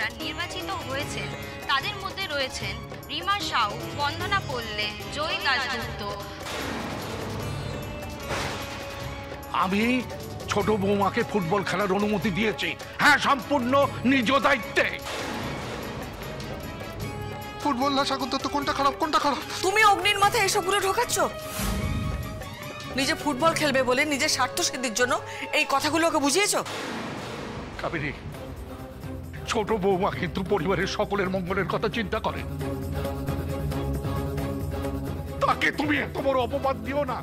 যারা নির্বাচিত হয়েছেন তাদের মধ্যে রয়েছেন রিমা সাউ, বন্দনা পল্লে, জয় দাশগুপ্ত। আমি ছোট বৌমাকে ফুটবল খেলার অনুমতি দিয়েছি, হ্যাঁ, সম্পূর্ণ নিজ দায়িত্বে। ফুটবল না সাগর দত্ত, কোনটা খারাপ কোনটা খারাপ? তুমি অগ্নির মাথায় এসবগুলো ঢোকাচ্ছ? নিজে ফুটবল খেলবে বলে নিজের স্বার্থ সিদ্ধির জন্য এই কথাগুলো ওকে বুঝিয়েছো? কাবেরী, ছোট বৌমা কিন্তু পরিবারের সকলের মঙ্গলের কথা চিন্তা করেন। তাকে তুমি এত বড় অপমান দিও না।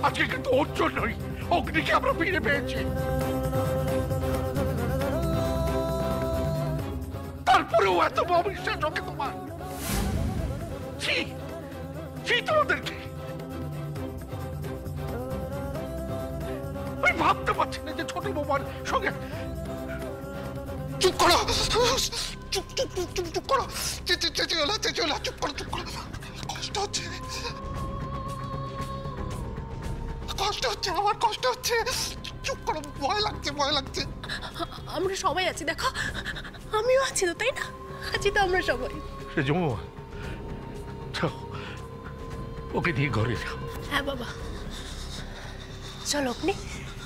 আজকে কিন্তু ওর জন্যই অগ্নিকে আমরা ফিরে পেয়েছি। তারপরেও এত অবিশ্বাস ওকে তোমার। তোমাদেরকে আমি ভাবতে পারছি না যে ছোট বৌমার সঙ্গে। চুপ করো, চুপ চুপ চুপ চুপ চুপ করো, চুপ করো, চুপ করো। কষ্ট হচ্ছে, কষ্ট হচ্ছে, আমার কষ্ট হচ্ছে। চুপ করো, ভয় লাগছে, ভয় লাগছে। আমরা সবাই আছি, দেখো আমিও আছি তো, তাই না? আছি তো আমরা সবাই। ওকে দিয়ে ঘরে যাও। হ্যাঁ বাবা, চলো আপনি,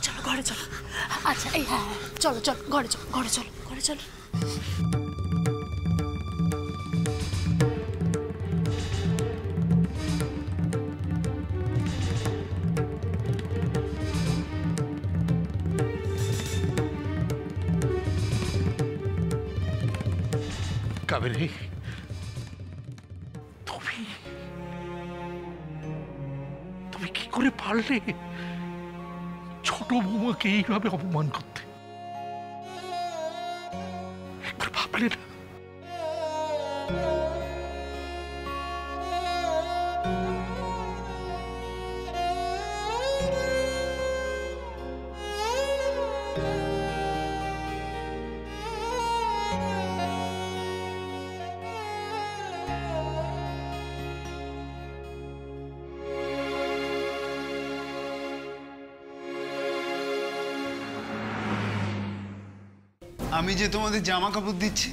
চলো ঘরে চলো। আচ্ছা এই হ্যাঁ চলো চলো ঘরে চলো, ঘরে চলো, ঘরে চলো। কাবেরী, তুমি কি করে পারলে ছোট বৌমাকে এইভাবে অপমান করতে? একবার ভাবলে না? আমি যে তোমাদের জামা কাপড় দিচ্ছি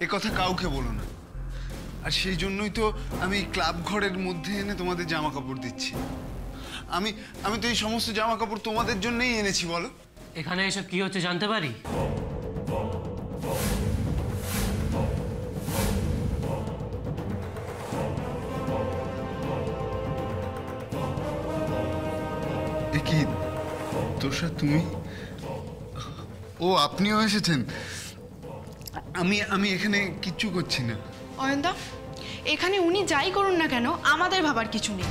এ কথা কাউকে বলো না। আর সেই জন্যই তো আমি ক্লাব ঘরের মধ্যে এনে তোমাদের জামা কাপড় দিচ্ছি। আমি আমি তো এই সমস্ত জামা কাপড় তোমাদের জন্যই এনেছি। বলো, এখানে এসব কি হচ্ছে জানতে পারি? এ কি তোষা, তুমি? ও, আপনিও এসেছেন? আমি এখানে কিচ্ছু করছি না। অয়নদা, এখানে উনি যাই করুন না কেন আমাদের ভাবার কিছু নেই।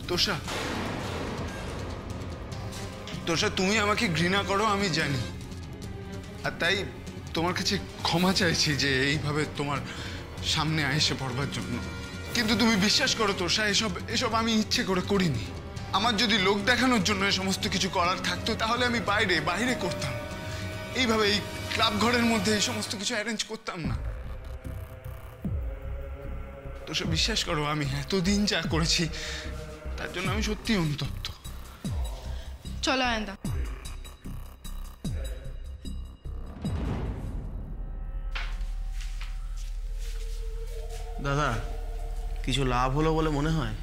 তোষা, তোষা, তুমি আমাকে ঘৃণা করো আমি জানি, আর তাই তোমার কাছে ক্ষমা চাইছি যে এইভাবে তোমার সামনে এসে পড়বার জন্য। কিন্তু তুমি বিশ্বাস করো তোষা, এসব আমি ইচ্ছে করে করিনি। আমার যদি লোক দেখানোর জন্য এই সমস্ত কিছু করার থাকতো তাহলে আমি বাইরে করতাম। এইভাবে এই ক্লাব ঘরের মধ্যে এই সমস্ত কিছু অ্যারেঞ্জ করতাম না। তো সে বিশ্বাস করো, আমি এতদিন যা করেছি তার জন্য আমি সত্যি অনুতপ্ত। চলো অয়নদা। দাদা, কিছু লাভ হলো বলে মনে হয়?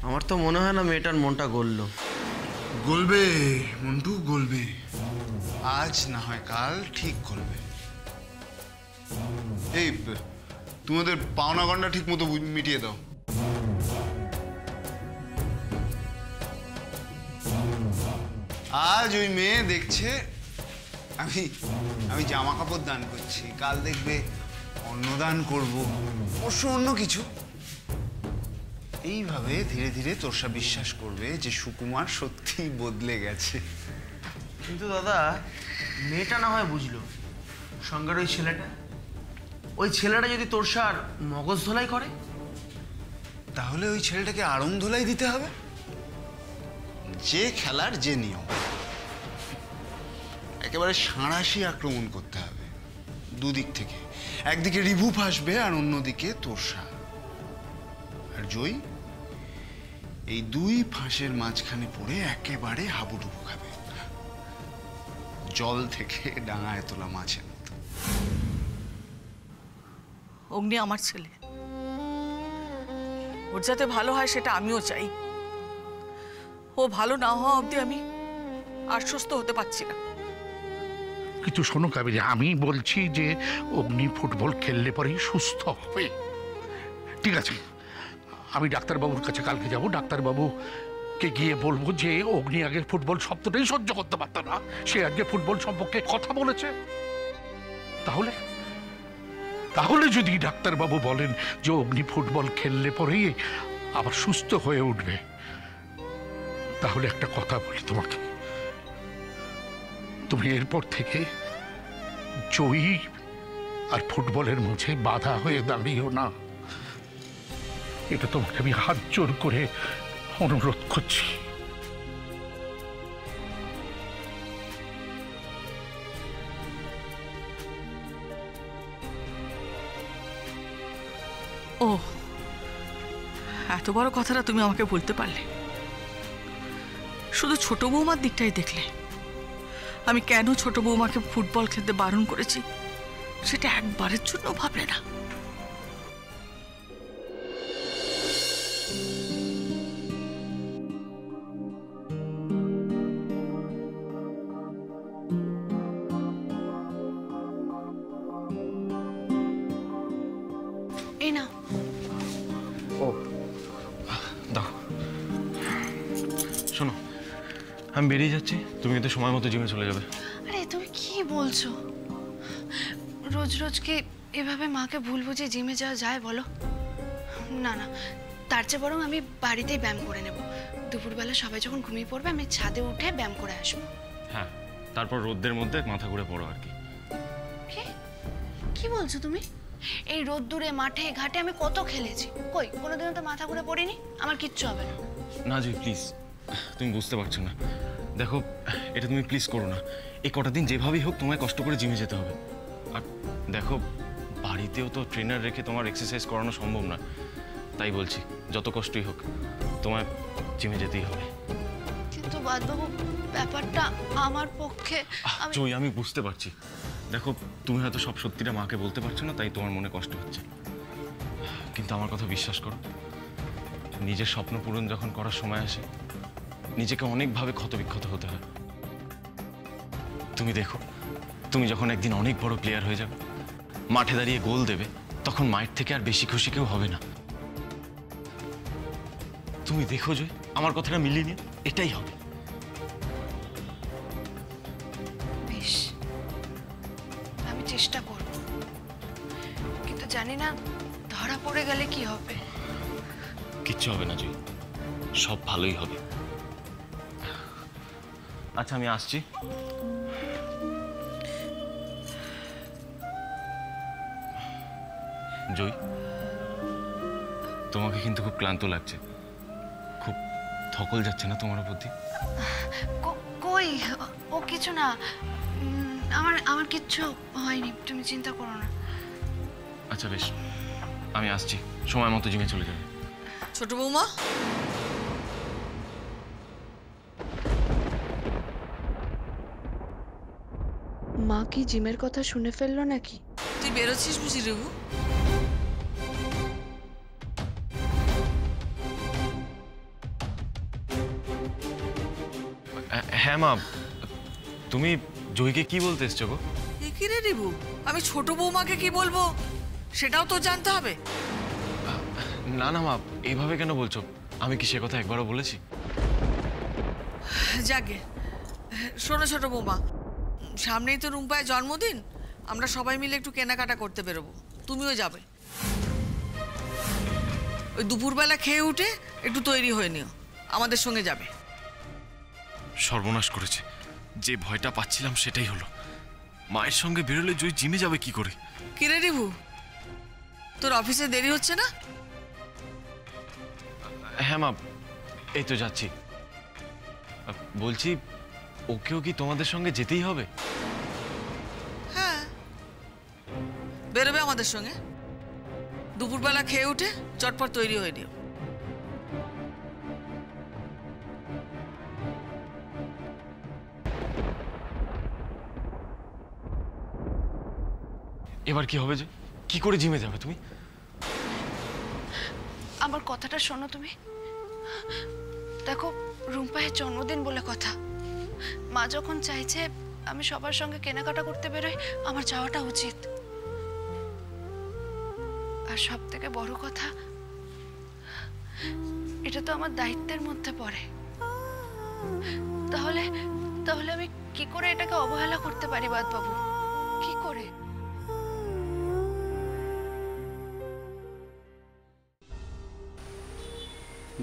আমার তো মনে হয় না মেয়েটার মনটা গললো। গলবে মন্টু, গলবে। আজ না হয় কাল ঠিক করবে। এই তোমাদের পাওনা গন্ডা ঠিক মতো মিটিয়ে দাও। আজ ওই মেয়ে দেখছে আমি জামা কাপড় দান করছি, কাল দেখবে অন্নদান করব, অবশ্য অন্য কিছু। এইভাবে ধীরে ধীরে তোষা বিশ্বাস করবে যে সুকুমার সত্যি বদলে গেছে। কিন্তু দাদা, মেয়েটা না হয় বুঝলো, সঙ্গের ওই ছেলেটা যদি তোষার মগজ ধোলাই করে, তাহলে ওই ছেলেটাকে আড়ং ধোলাই দিতে হবে। যে খেলার যে নিয়ম, একেবারে সাঁড়াশি আক্রমণ করতে হবে দুদিক থেকে। একদিকে রিভু ফাঁসবে আর অন্যদিকে তোষা। আর জয় এই দুই ফাঁসের মাঝখানে পড়ে একেবারে হাবুডুবু খাবে। জল থেকে ডাঙায় তোলা মাছের মতো। অগ্নি আমার ছেলে, ওর যাতে ভালো হয় সেটা আমিও চাই। ও ভালো না হওয়া অবধি আমি আশ্বস্ত হতে পারছি না। কিন্তু শোনো কাবেরী, আমি বলছি যে অগ্নি ফুটবল খেললে পরেই সুস্থ হবে। ঠিক আছে, আমি ডাক্তারবাবুর কাছে কালকে যাব। ডাক্তারবাবুকে গিয়ে বলবো যে অগ্নি আগের ফুটবল শব্দটাই সহ্য করতে পারত না, সে আজকে ফুটবল সম্পর্কে কথা বলেছে। তাহলে তাহলে যদি ডাক্তারবাবু বলেন যে অগ্নি ফুটবল খেললে পরেই আবার সুস্থ হয়ে উঠবে, তাহলে একটা কথা বলি তোমাকে, তুমি এরপর থেকে জয়ী আর ফুটবলের মাঝে বাধা হয়ে দাঁড়িয়েও না। এটা তোমাকে আমি হাত জোর করে অনুরোধ করছি। ও, এত বড় কথাটা তুমি আমাকে বলতে পারলে। শুধু ছোট বৌমার দিকটাই দেখলে। আমি কেন ছোট বৌমাকে ফুটবল খেলতে বারণ করেছি সেটা একবারের জন্য ভাবলে না। এই না, ও দাও, শোনো আমি বেরিয়ে যাচ্ছি, তুমি কিন্তু সময় মতো জিমে চলে যাবে। আরে তুমি কি বলছো? রোজ রোজ কি এভাবে মাকে ভুল বুঝে জিমে যাওয়া যায় বলো? না না, তার চেয়ে বরং আমি বাড়িতেই ব্যায়াম করে নেব। দুপুরবেলা সবাই যখন ঘুমিয়ে পড়বে আমি ছাদে উঠে ব্যায়াম করে আসবো। হ্যাঁ, তারপর রোদ্রের মধ্যে মাথা ঘুরে পড়ো আর কি। কি বলছো তুমি? এই রোদ্দুরে মাঠে ঘাটে আমি কত খেলেছি, কই কোনোদিনও তো মাথা ঘুরে পড়িনি। আমার কিচ্ছু হবে না। না জি প্লিজ, তুমি বুঝতে পারছো না। দেখো, এটা তুমি প্লিজ করো না। এই কটা দিন যেভাবেই হোক তোমায় কষ্ট করে জিমে যেতে হবে। আর দেখো, বাড়িতেও তো ট্রেনার রেখে তোমার এক্সারসাইজ করানো সম্ভব না। তাই বলছি, যত কষ্টই হোক তোমায় জিমে যেতেই হবে। কিন্তু বাদবাবু, ব্যাপারটা আমার পক্ষে। জয়, আমি বুঝতে পারছি। দেখো, তুমি হয়তো সব সত্যিটা মাকে বলতে পারছো না, তাই তোমার মনে কষ্ট হচ্ছে। কিন্তু আমার কথা বিশ্বাস করো, নিজের স্বপ্ন পূরণ যখন করার সময় আসে, নিজেকে অনেকভাবে ক্ষতবিক্ষত হতে হয়। তুমি দেখো, তুমি যখন একদিন অনেক বড় প্লেয়ার হয়ে যাবে, মাঠে দাঁড়িয়ে গোল দেবে, তখন মায়ের থেকে আর বেশি খুশি কেউ হবে না। তুমি দেখো জয়, আমার কথাটা মিলিয়ে নিও, এটাই হবে। বেশ, আমি চেষ্টা করব, কিন্তু জানি না ধরা পড়ে গেলে কি হবে। কিচ্ছু হবে না জয়, সব ভালোই হবে। আচ্ছা, আমি আসছি। জয়, তোমাকে কিন্তু খুব ক্লান্ত লাগছে, খুব ধকল যাচ্ছে না তোমার উপর দিয়ে? কই, ও কিছু না, আমার কিচ্ছু হয়নি, তুমি চিন্তা করো না। আচ্ছা বেশ, আমি আসছি, সময় মতো জিমে চলে যাবে। ছোট বৌমা, মা কি জিমের কথা শুনে ফেললো নাকি? তুই বেরোচ্ছিস বুঝি রেবু? হ্যাঁ মা, তুমি জয়কে কি বলতে এসছো গো? কি রে রেবু, আমি ছোট বৌমাকে কি বলবো সেটাও তো জানতে হবে। না না মা, এইভাবে কেন বলছো? আমি কি সে কথা একবারও বলেছি? যাকে শোনো ছোট বৌমা, সামনেই তো রুম্পায়ের জন্মদিন, আমরা সবাই মিলে একটু কেনাকাটা করতে বেরোবো, তুমিও যাবে। ওই দুপুরবেলা খেয়ে উঠে একটু তৈরি হয়ে নিও, আমাদের সঙ্গে যাবে। সর্বনাশ করেছে, যে ভয়টা পাচ্ছিলাম সেটাই হলো। মায়ের সঙ্গে বেরোলে জয় জিমে যাবে কি করে? কি রে রিভু, তোর অফিসে দেরি হচ্ছে না? হ্যাঁ মা, এই তো যাচ্ছি। বলছি, ওকেও কি তোমাদের সঙ্গে যেতেই হবে? হ্যাঁ, বেরোবে আমাদের সঙ্গে। দুপুরবেলা খেয়ে উঠে চটপট তৈরি হয়ে নিও। এবার কি হবে? যে কি করে জিমে যাবে তুমি? আমার কথাটা শোনো তুমি। দেখো, রুম্পায়ের জন্মদিন বলে কথা। মা যখন চাইছে আমি সবার সঙ্গে কেনাকাটা করতে বেরোই, আমার যাওয়াটা উচিত। আর সব থেকে বড় কথা, এটা তো আমার দায়িত্বের মধ্যে পড়ে। তাহলে তাহলে আমি কি করে এটাকে অবহেলা করতে পারি বাবু? কি করে?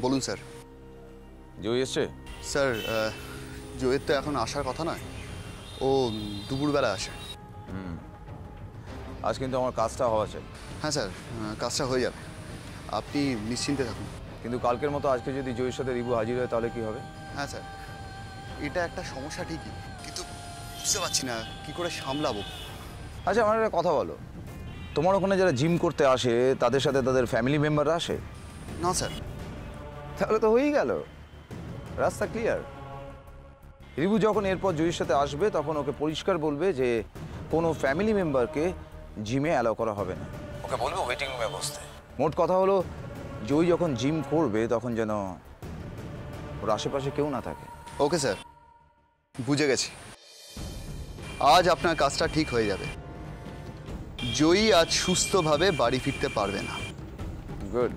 বলুন স্যার। জয় এসছে? স্যার জয়ের তো এখন আসার কথা নয়, ও দুপুরবেলা আসে। আজ কিন্তু আমার কাজটা হওয়া চাই। হ্যাঁ স্যার, কাজটা হয়ে যাবে, আপনি নিশ্চিন্তে থাকুন। কিন্তু কালকের মতো আজকে যদি জয়ের সাথে রিবু হাজির হয় তাহলে কি হবে? হ্যাঁ স্যার, এটা একটা সমস্যা ঠিকই, কিন্তু বুঝতে পারছি না কি করে সামলাবো। আচ্ছা, আমার একটা কথা বলো, তোমার ওখানে যারা জিম করতে আসে তাদের সাথে তাদের ফ্যামিলি মেম্বাররা আসে? না স্যার। তাহলে তো হয়েই গেল, রাস্তা ক্লিয়ার। রিবু যখন এরপর জয়ের সাথে আসবে তখন ওকে পরিষ্কার বলবে যে কোনো ফ্যামিলি মেম্বারকে জিমে অ্যালাউ করা হবে না। ওকে বলবে ওয়েটিং রুমে বসতে। মোট কথা হলো, জয় যখন জিম করবে তখন যেন ওর আশেপাশে কেউ না থাকে। ওকে স্যার, বুঝে গেছি। আজ আপনার কাজটা ঠিক হয়ে যাবে। জয়ী আজ সুস্থভাবে বাড়ি ফিরতে পারবে না। গুড।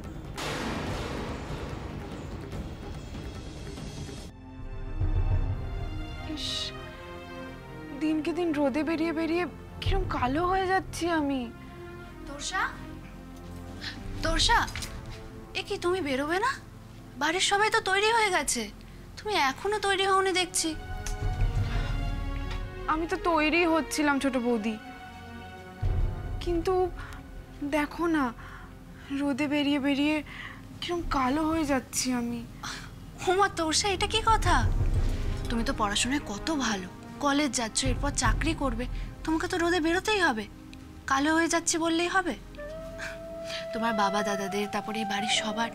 দিনকে দিন রোদে বেরিয়ে বেরিয়ে কিরম কালো হয়ে যাচ্ছি আমি। তোরসা, তোরসা, এ কি তুমি বেরোবে না? বাড়ির সবাই তো তৈরি হয়ে গেছে, তুমি এখনো তৈরি হওনি দেখছি। আমি তো তৈরি হচ্ছিলাম ছোট বৌদি, কিন্তু দেখো না রোদে বেরিয়ে বেরিয়ে কিরম কালো হয়ে যাচ্ছি আমি। হোমা তোরসা, এটা কি কথা? তুমি তো পড়াশোনায় কত ভালো, কলেজ যাচ্ছ, এরপর চাকরি করবে, তোমাকে তো রোদে বেরোতেই হবে। কালো হয়ে যাচ্ছি বললেই হবে? তোমার বাবা দাদাদের, তারপরে এই বাড়ির সবার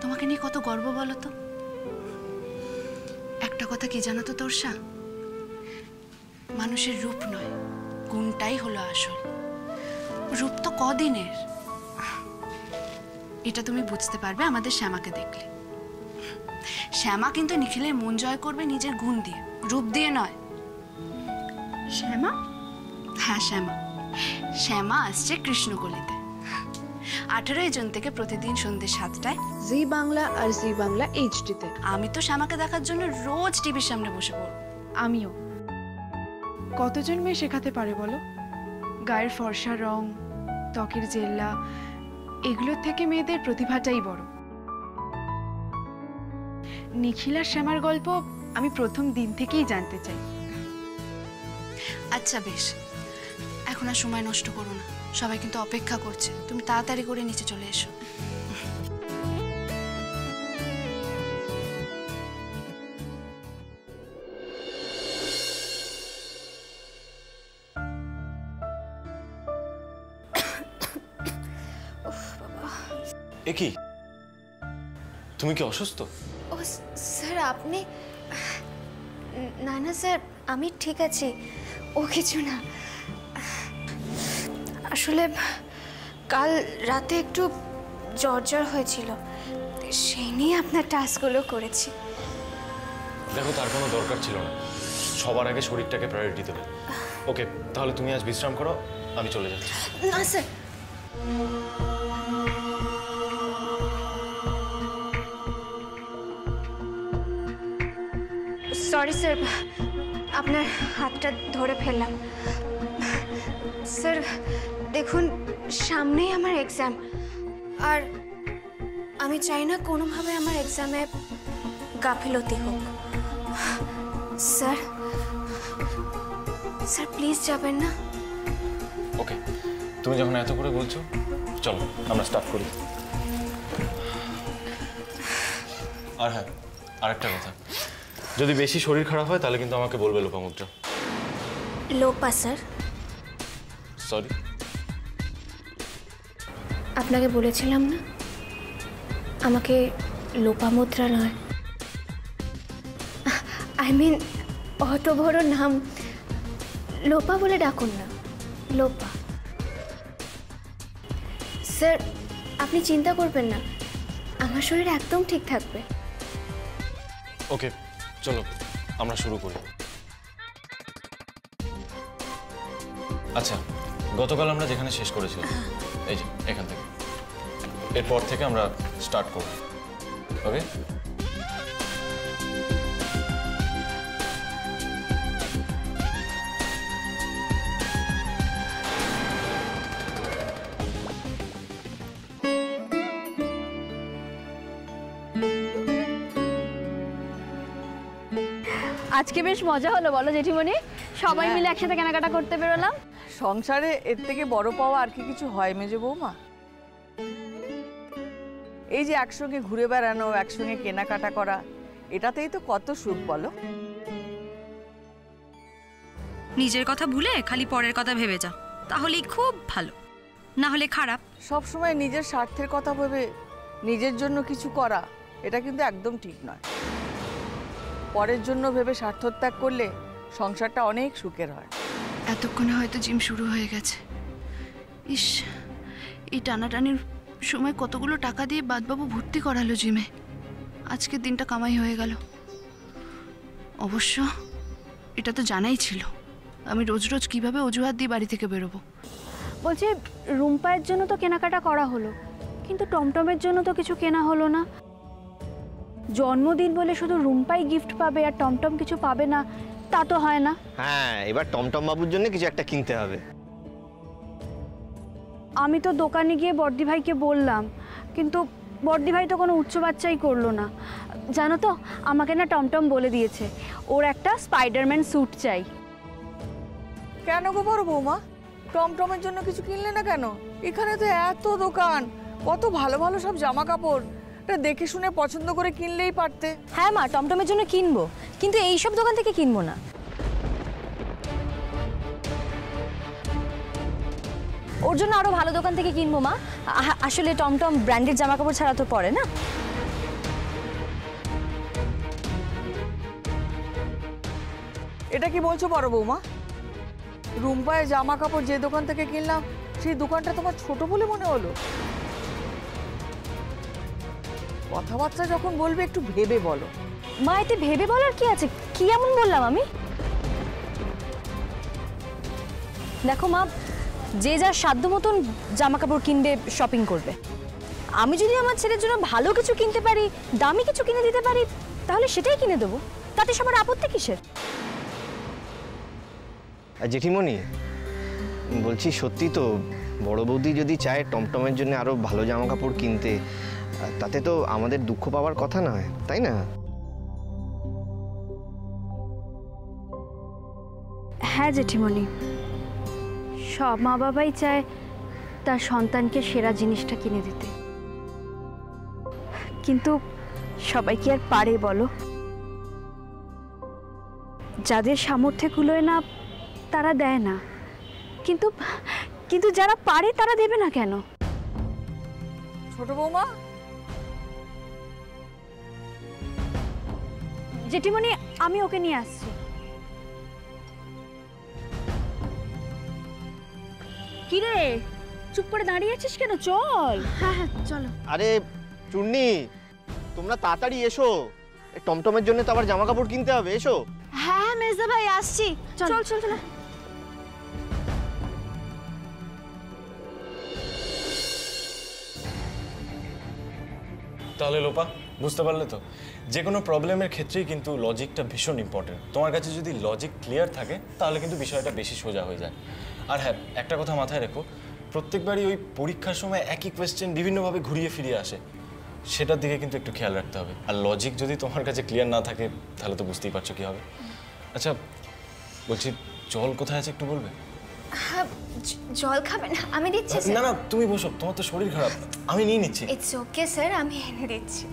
তোমাকে নিয়ে কত গর্ব বলো তো। একটা কথা কি জানো তো তোরসা, মানুষের রূপ নয়, গুণটাই হলো আসল। রূপ তো কদিনের, এটা তুমি বুঝতে পারবে আমাদের শ্যামাকে দেখলে। শ্যামা কিন্তু নিখিলের মন জয় করবে নিজের গুণ দিয়ে, রূপ দিয়ে নয়। শ্যামা? হ্যাঁ শ্যামা। শ্যামা আসছে কৃষ্ণকলিতে 18 জুন থেকে প্রতিদিন সন্ধ্যে 7টায় জি বাংলা আর জি বাংলা এইচডিতে। আমি তো শ্যামাকে দেখার জন্য রোজ টিভির সামনে বসে পড়ব। আমিও। কতজন মেয়ে শেখাতে পারে বলো? গায়ের ফর্সা রং, ত্বকের জেল্লা, এগুলোর থেকে মেয়েদের প্রতিভাটাই বড়। নিখিল আর শ্যামার গল্প আমি প্রথম দিন থেকেই জানতে চাই। আচ্ছা বেশ, এখন আর সময় নষ্ট করো না, সবাই কিন্তু অপেক্ষা করছে। তুমি তাড়াতাড়ি করে নিচে চলে এসো। এ কি, তুমি কি অসুস্থ? ও স্যার, আপনি? না না স্যার, আমি ঠিক আছি, ও কিছু না। আসলে কাল রাতে একটু জ্বর হয়েছিল, সেই নিয়ে আপনার টাস্কগুলো করেছি। দেখো, তার কোনো দরকার ছিল না, সবার আগে শরীরটাকে প্রায়োরিটি দেবে। ওকে, তাহলে তুমি আজ বিশ্রাম করো, আমি চলে যাচ্ছি। না স্যার, সরি স্যার, আপনার হাতটা ধরে ফেললাম। স্যার দেখুন, সামনেই আমার এক্সাম, আর আমি চাই না কোনোভাবে আমার এক্সামে গাফিলতি হোক। স্যার, স্যার প্লিজ যাবেন না। ওকে, তুমি যখন এত করে বলছো, চলো আমরা স্টার্ট করি। আর হ্যাঁ, আরেকটা কথা, যদি বেশি শরীর খারাপ হয় তাহলে কিন্তু আমাকে বলবে লোপামুদ্রা। লোপা স্যার? সরি, আপনাকে বলেছিলাম না আমাকে লোপামুদ্রা নয়, আই মিন অত বড় নাম লোপা বলে ডাকুন না, লোপা। স্যার আপনি চিন্তা করবেন না, আমার শরীর একদম ঠিক থাকবে। ওকে চলো আমরা শুরু করি। আচ্ছা, গতকাল আমরা যেখানে শেষ করেছিলাম, এই যে এখান থেকে, এরপর থেকে আমরা স্টার্ট করব। ওকে? আজকে বেশ মজা হলো বলো জেঠিমণি, সবাই মিলে একসাথে কেনাকাটা করতে বেরোলাম। সংসারে এর থেকে বড় পাওয়া আর কি কিছু হয় মেজো বৌমা? এই যে একসঙ্গে ঘুরে বেড়ানো, একসঙ্গে কেনাকাটা করা, এটাতেই তো কত সুখ বলো। নিজের কথা ভুলে খালি পরের কথা ভেবে যা, তাহলেই খুব ভালো, না হলে খারাপ। সব সময় নিজের স্বার্থের কথা ভেবে নিজের জন্য কিছু করা, এটা কিন্তু একদম ঠিক নয়। পরের জন্য ভেবে স্বার্থত্যাগ করলে সংসারটা অনেক সুখের হয়। এতক্ষণে হয়তো জিম শুরু হয়ে গেছে। ইস, এই টানাটানির সময় কতগুলো টাকা দিয়ে বাদবাবু ভর্তি করালো জিমে। আজকের দিনটা কামাই হয়ে গেল। অবশ্য এটা তো জানাই ছিল আমি রোজ রোজ কিভাবে অজুহাত দিয়ে বাড়ি থেকে বেরোবো। বলছি রুম্পায়ের জন্য তো কেনাকাটা করা হলো, কিন্তু টমটমের জন্য তো কিছু কেনা হলো না। জন্মদিন বলে শুধু রুম্পাই গিফট পাবে আর টমটম কিছু পাবে না, তা তো হয় না। হ্যাঁ, এবার টমটম বাবুর জন্য কিছু একটা কিনতে হবে। আমি তো দোকানে গিয়ে বর্দি ভাইকে বললাম, কিন্তু বর্দি ভাই তো কোনো উচ্চ বাচ্চাই করলো না। জানো তো, আমাকে না টমটম বলে দিয়েছে ওর একটা স্পাইডারম্যান স্যুট চাই। কেন গো বড় বৌমা, টমটমের জন্য কিছু কিনলে না কেন? এখানে তো এত দোকান, কত ভালো ভালো সব জামা কাপড়, এটা দেখে শুনে পছন্দ করে কিনলেই পারতে। হ্যাঁ মা, টমটমের জন্য কিনবো, কিন্তু এইসব দোকান থেকে কিনবো না। ওর জন্য আরো ভালো দোকান থেকে কিনবো মা। আসলে টমটম ব্র্যান্ডেড জামা কাপড় ছাড়া তো পরে না। এটা কি বলছো বড় বৌমা? রুম্পায় জামা কাপড় যে দোকান থেকে কিনলাম সেই দোকানটা তোমার ছোট বলে মনে হলো? কথাবার্তা যখন বলবে একটু ভেবে বলো। মা, এতে ভেবে বলার কি আছে? কি এমন বললাম আমি? দেখো মা, যে যার সাধ্য মতন জামা কাপড় কিনবে, শপিং করবে। আমি যদি আমার ছেলের জন্য ভালো কিছু কিনতে পারি, দামি কিছু কিনে দিতে পারি, তাহলে সেটাই কিনে দেবো। তাতে সবার আপত্তি কিসের? জেঠিমণি বলছি, সত্যি তো বড় বৌদি যদি চায় টমটমের জন্য আরো ভালো জামা কাপড় কিনতে, তাতে তো আমাদের দুঃখ পাওয়ার কথা নয়, তাই না? হ্যাঁ জেঠিমণি, সব মা বাবাই চায় তার সন্তানকে সেরা জিনিসটা কিনে দিতে, কিন্তু সবাই কি আর পারে বলো? যাদের সামর্থ্যে কুলোয় না তারা দেয় না, কিন্তু কিন্তু যারা পারে তারা দেবে না কেন? ছোট বৌমা, জেঠিমণি আমি ওকে নিয়ে আসছি। কিরে চুপ করে দাঁড়িয়ে আছিস কেন? চল। হ্যাঁ হ্যাঁ চলো। আরে চুন্নি, তোমরা তাড়াতাড়ি এসো, টমটমের জন্য তো আবার জামা কাপড় কিনতে হবে, এসো। হ্যাঁ মেজদা ভাই আসছি, চল চল চল। তাহলে লোপা, বুঝতে পারলে তো, যে কোনো প্রবলেমের ক্ষেত্রেই কিন্তু লজিকটা ভীষণ ইম্পর্টেন্ট। তোমার কাছে যদি লজিক ক্লিয়ার থাকে তাহলে কিন্তু বিষয়টা বেশি সোজা হয়ে যায়। আর হ্যাঁ, একটা কথা মাথায় রেখো, প্রত্যেকবারই ওই পরীক্ষার সময় একই কোয়েশ্চেন বিভিন্নভাবে ঘুরিয়ে ফিরিয়ে আসে, সেটার দিকে কিন্তু একটু খেয়াল রাখতে হবে। আর লজিক যদি তোমার কাছে ক্লিয়ার না থাকে তাহলে তো বুঝতেই পারছো কী হবে। আচ্ছা বলছি, জল কোথায় আছে একটু বলবে? জল খাবেন? আমি দিচ্ছি। না না, তুমি বসো, তোমার তো শরীর খারাপ, আমি নিয়ে নিচ্ছি। ইটস ওকে স্যার, আমি এনে দিচ্ছি।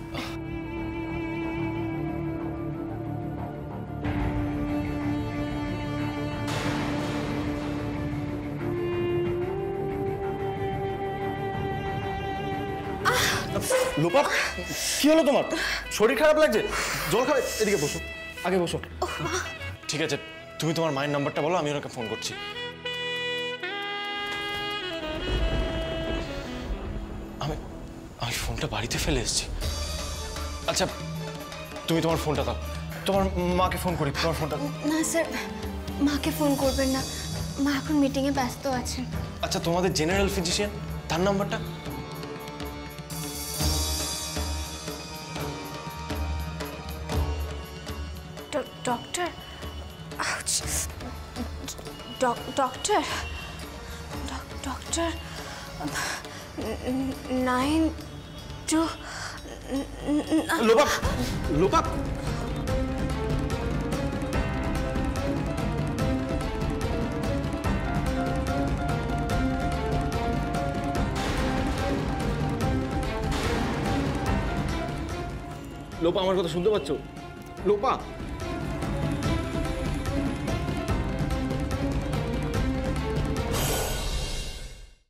লোপা, কি হলো তোমার? শরীর খারাপ লাগছে? জল খাবে? এদিকে বসো, আগে বসো। ঠিক আছে, তুমি তোমার মায়ের নাম্বারটা বলো, আমি ওনাকে ফোন করছি। আমি ফোনটা বাড়িতে ফেলে এসেছি। আচ্ছা তুমি তোমার ফোনটা দাও, তোমার মাকে ফোন করি। তোমার ফোনটা না স্যার, মাকে ফোন করবেন না, মা এখন মিটিংয়ে ব্যস্ত আছেন। আচ্ছা তোমাদের জেনারেল ফিজিশিয়ান, তার নাম্বারটা? Doctor, doctor, doctor 9 2 লোপাপ, লোপাপ। লোপা আমার কথা শুনতে পাচ্ছ? লোপা।